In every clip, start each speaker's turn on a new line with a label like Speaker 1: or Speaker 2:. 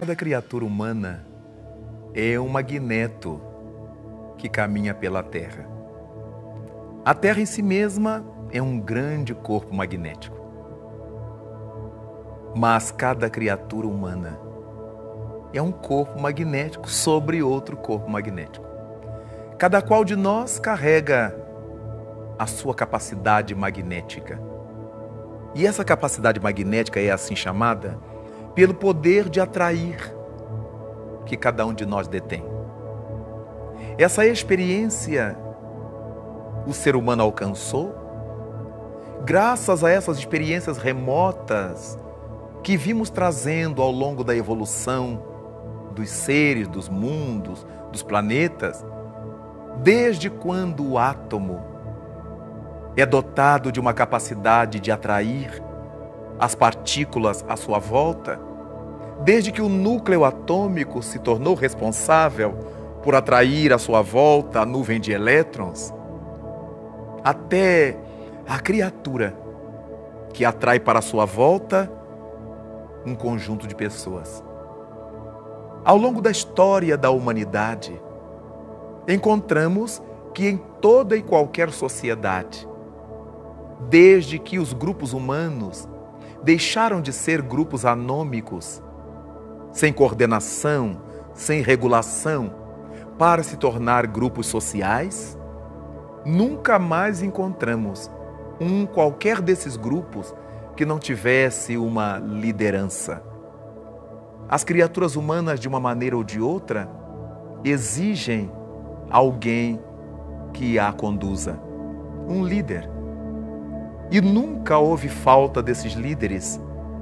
Speaker 1: Cada criatura humana é um magneto que caminha pela Terra. A Terra em si mesma é um grande corpo magnético. Mas cada criatura humana é um corpo magnético sobre outro corpo magnético. Cada qual de nós carrega a sua capacidade magnética. E essa capacidade magnética é assim chamada pelo poder de atrair que cada um de nós detém. Essa experiência o ser humano alcançou graças a essas experiências remotas que vimos trazendo ao longo da evolução dos seres, dos mundos, dos planetas, desde quando o átomo é dotado de uma capacidade de atrair as partículas à sua volta, desde que o núcleo atômico se tornou responsável por atrair à sua volta a nuvem de elétrons, até a criatura que atrai para a sua volta um conjunto de pessoas. Ao longo da história da humanidade, encontramos que em toda e qualquer sociedade, desde que os grupos humanos deixaram de ser grupos anômicos, sem coordenação, sem regulação, para se tornar grupos sociais, nunca mais encontramos qualquer desses grupos que não tivesse uma liderança. As criaturas humanas, de uma maneira ou de outra, exigem alguém que a conduza, um líder. E nunca houve falta desses líderes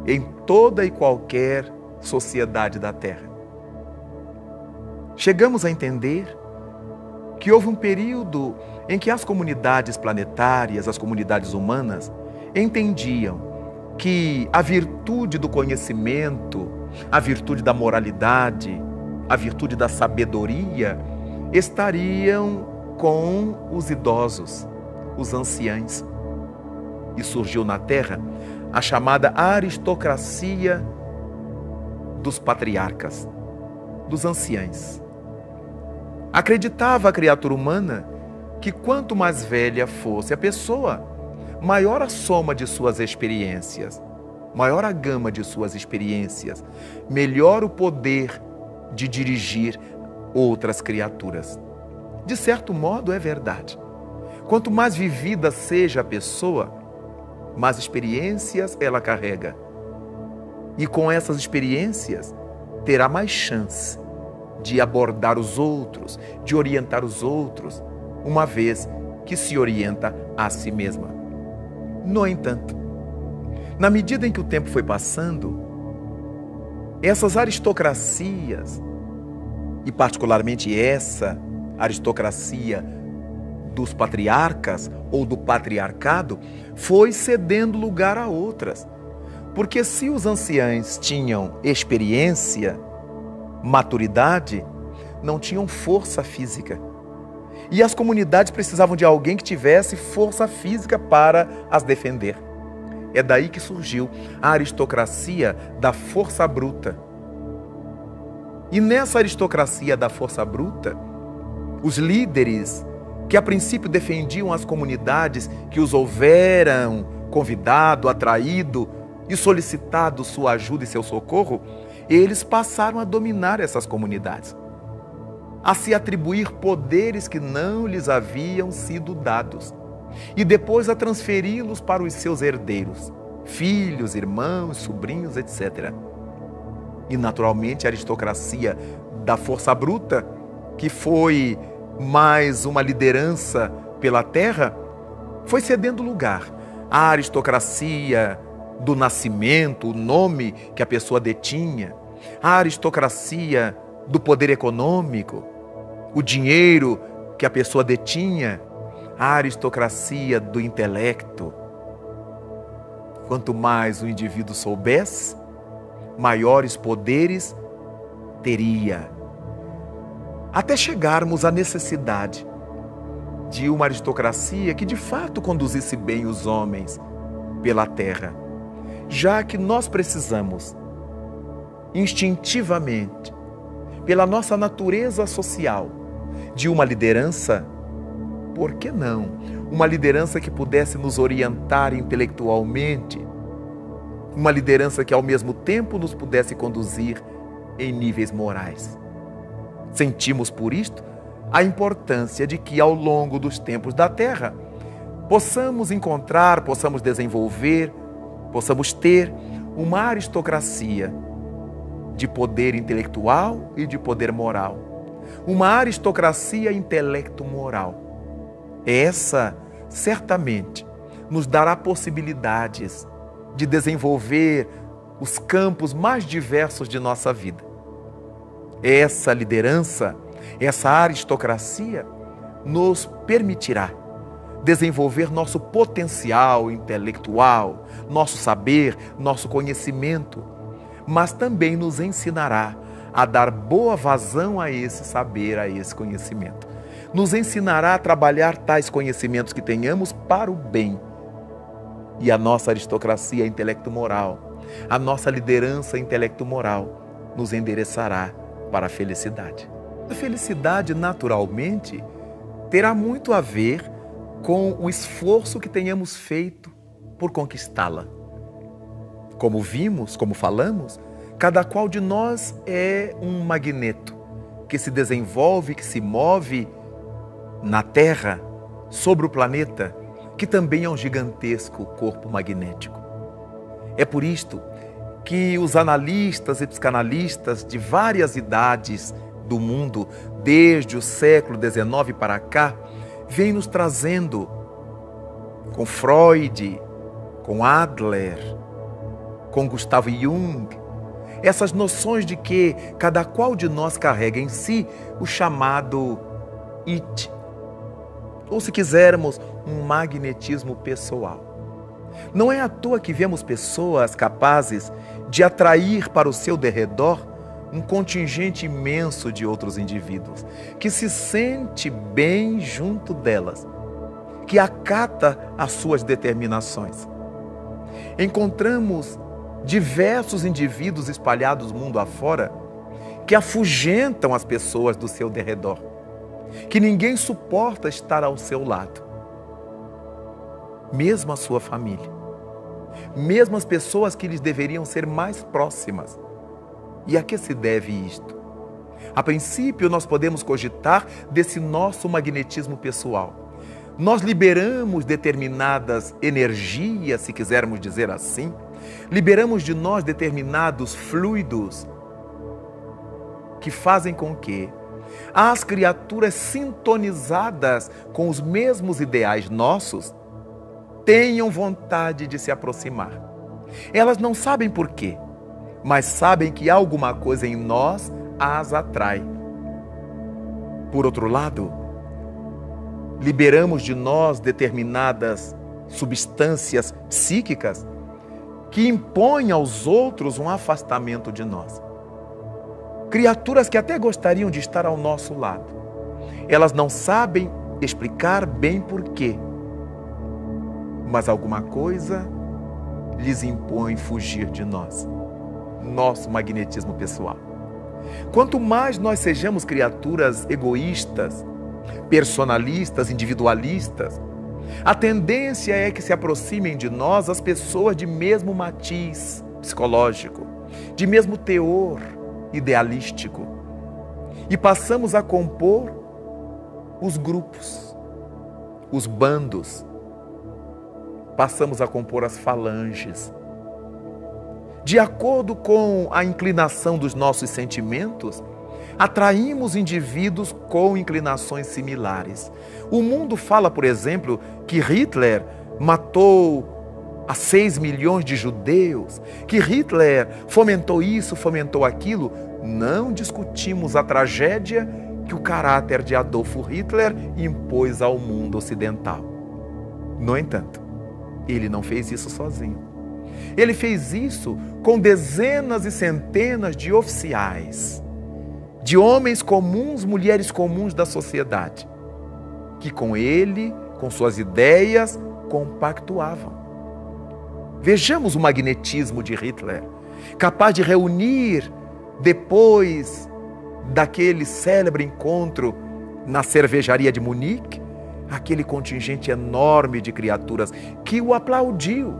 Speaker 1: em toda e qualquer sociedade da Terra. Chegamos a entender que houve um período em que as comunidades planetárias, as comunidades humanas, entendiam que a virtude do conhecimento, a virtude da moralidade, a virtude da sabedoria estariam com os idosos, os anciãos. E surgiu na Terra a chamada aristocracia dos patriarcas, dos anciãos. Acreditava a criatura humana que quanto mais velha fosse a pessoa, maior a soma de suas experiências, maior a gama de suas experiências, melhor o poder de dirigir outras criaturas. De certo modo, é verdade. Quanto mais vivida seja a pessoa, mais experiências ela carrega. E com essas experiências, terá mais chance de abordar os outros, de orientar os outros, uma vez que se orienta a si mesma. No entanto, na medida em que o tempo foi passando, essas aristocracias, e particularmente essa aristocracia dos patriarcas ou do patriarcado, foi cedendo lugar a outras. Porque se os anciãos tinham experiência, maturidade, não tinham força física. E as comunidades precisavam de alguém que tivesse força física para as defender. É daí que surgiu a aristocracia da força bruta. E nessa aristocracia da força bruta, os líderes que a princípio defendiam as comunidades que os houveram convidado, atraído e solicitado sua ajuda e seu socorro, eles passaram a dominar essas comunidades, a se atribuir poderes que não lhes haviam sido dados e depois a transferi-los para os seus herdeiros, filhos, irmãos, sobrinhos, etc. E naturalmente a aristocracia da força bruta, que foi mais uma liderança pela terra, foi cedendo lugar à aristocracia do nascimento, o nome que a pessoa detinha, a aristocracia do poder econômico, o dinheiro que a pessoa detinha, a aristocracia do intelecto. Quanto mais o indivíduo soubesse, maiores poderes teria, até chegarmos à necessidade de uma aristocracia que de fato conduzisse bem os homens pela terra, já que nós precisamos, instintivamente, pela nossa natureza social, de uma liderança. Por que não? Uma liderança que pudesse nos orientar intelectualmente, uma liderança que ao mesmo tempo nos pudesse conduzir em níveis morais. Sentimos por isto a importância de que ao longo dos tempos da Terra possamos encontrar, possamos desenvolver, possamos ter uma aristocracia de poder intelectual e de poder moral. Uma aristocracia intelecto-moral. Essa, certamente, nos dará possibilidades de desenvolver os campos mais diversos de nossa vida. Essa liderança, essa aristocracia, nos permitirá desenvolver nosso potencial intelectual, nosso saber, nosso conhecimento, mas também nos ensinará a dar boa vazão a esse saber, a esse conhecimento. Nos ensinará a trabalhar tais conhecimentos que tenhamos para o bem. E a nossa aristocracia intelecto-moral, a nossa liderança intelecto-moral nos endereçará para a felicidade. A felicidade, naturalmente, terá muito a ver com o esforço que tenhamos feito por conquistá-la. Como vimos, como falamos, cada qual de nós é um magneto que se desenvolve, que se move na Terra, sobre o planeta, que também é um gigantesco corpo magnético. É por isto que os analistas e psicanalistas de várias idades do mundo, desde o século XIX para cá, vêm nos trazendo, com Freud, com Adler, com Gustavo Jung, essas noções de que cada qual de nós carrega em si o chamado IT, ou se quisermos, um magnetismo pessoal. Não é à toa que vemos pessoas capazes de atrair para o seu derredor um contingente imenso de outros indivíduos, que se sente bem junto delas, que acata as suas determinações. Encontramos diversos indivíduos espalhados mundo afora que afugentam as pessoas do seu derredor, que ninguém suporta estar ao seu lado, mesmo a sua família, mesmo as pessoas que lhes deveriam ser mais próximas. E a que se deve isto? A princípio, nós podemos cogitar desse nosso magnetismo pessoal. Nós liberamos determinadas energias, se quisermos dizer assim, liberamos de nós determinados fluidos que fazem com que as criaturas sintonizadas com os mesmos ideais nossos tenham vontade de se aproximar. Elas não sabem por quê, mas sabem que alguma coisa em nós as atrai. Por outro lado, liberamos de nós determinadas substâncias psíquicas que impõem aos outros um afastamento de nós. Criaturas que até gostariam de estar ao nosso lado. Elas não sabem explicar bem por quê, mas alguma coisa lhes impõe fugir de nós. Nosso magnetismo pessoal. Quanto mais nós sejamos criaturas egoístas, personalistas, individualistas, a tendência é que se aproximem de nós as pessoas de mesmo matiz psicológico, de mesmo teor idealístico, e passamos a compor os grupos, os bandos, passamos a compor as falanges. De acordo com a inclinação dos nossos sentimentos, atraímos indivíduos com inclinações similares. O mundo fala, por exemplo, que Hitler matou a 6 milhões de judeus, que Hitler fomentou isso, fomentou aquilo. Não discutimos a tragédia que o caráter de Adolf Hitler impôs ao mundo ocidental. No entanto, ele não fez isso sozinho. Ele fez isso com dezenas e centenas de oficiais, de homens comuns, mulheres comuns da sociedade, que com ele, com suas ideias, compactuavam. Vejamos o magnetismo de Hitler, capaz de reunir, depois daquele célebre encontro na cervejaria de Munique, aquele contingente enorme de criaturas que o aplaudiu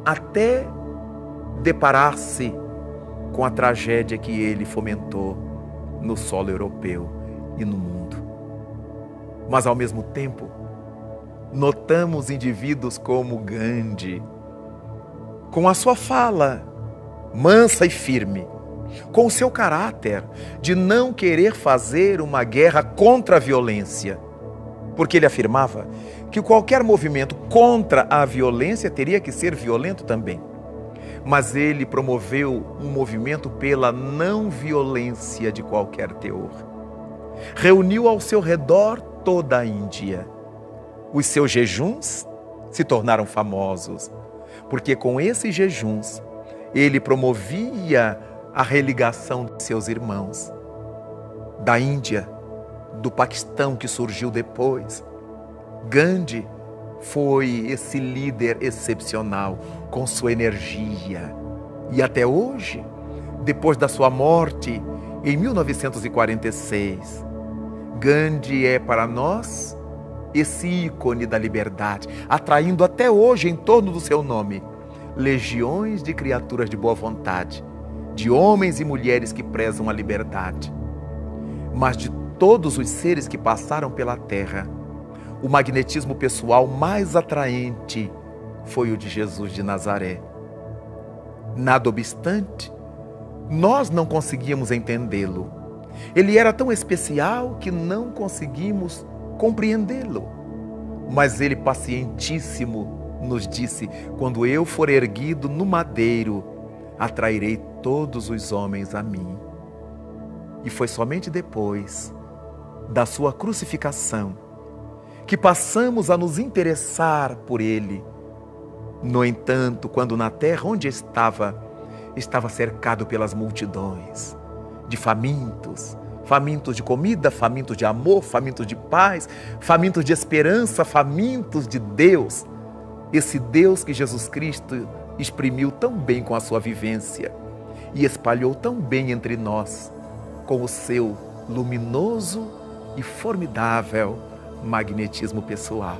Speaker 1: até deparar-se com a tragédia que ele fomentou no solo europeu e no mundo. Mas, ao mesmo tempo, notamos indivíduos como Gandhi, com a sua fala mansa e firme, com o seu caráter de não querer fazer uma guerra contra a violência, porque ele afirmava que qualquer movimento contra a violência teria que ser violento também. Mas ele promoveu um movimento pela não violência de qualquer teor. Reuniu ao seu redor toda a Índia. Os seus jejuns se tornaram famosos, porque com esses jejuns ele promovia a religação de seus irmãos da Índia, do Paquistão que surgiu depois. Gandhi foi esse líder excepcional com sua energia. E até hoje, depois da sua morte em 1946, Gandhi é para nós esse ícone da liberdade, atraindo até hoje em torno do seu nome legiões de criaturas de boa vontade, de homens e mulheres que prezam a liberdade. Mas de todos os seres que passaram pela Terra, o magnetismo pessoal mais atraente foi o de Jesus de Nazaré. Nada obstante, nós não conseguíamos entendê-lo. Ele era tão especial que não conseguimos compreendê-lo. Mas ele, pacientíssimo, nos disse: quando eu for erguido no madeiro, atrairei todos os homens a mim. E foi somente depois da sua crucificação que passamos a nos interessar por ele. No entanto, quando na terra onde estava cercado pelas multidões de famintos, famintos de comida, famintos de amor, famintos de paz, famintos de esperança, famintos de Deus. Esse Deus que Jesus Cristo exprimiu tão bem com a sua vivência e espalhou tão bem entre nós com o seu luminoso e formidável magnetismo pessoal.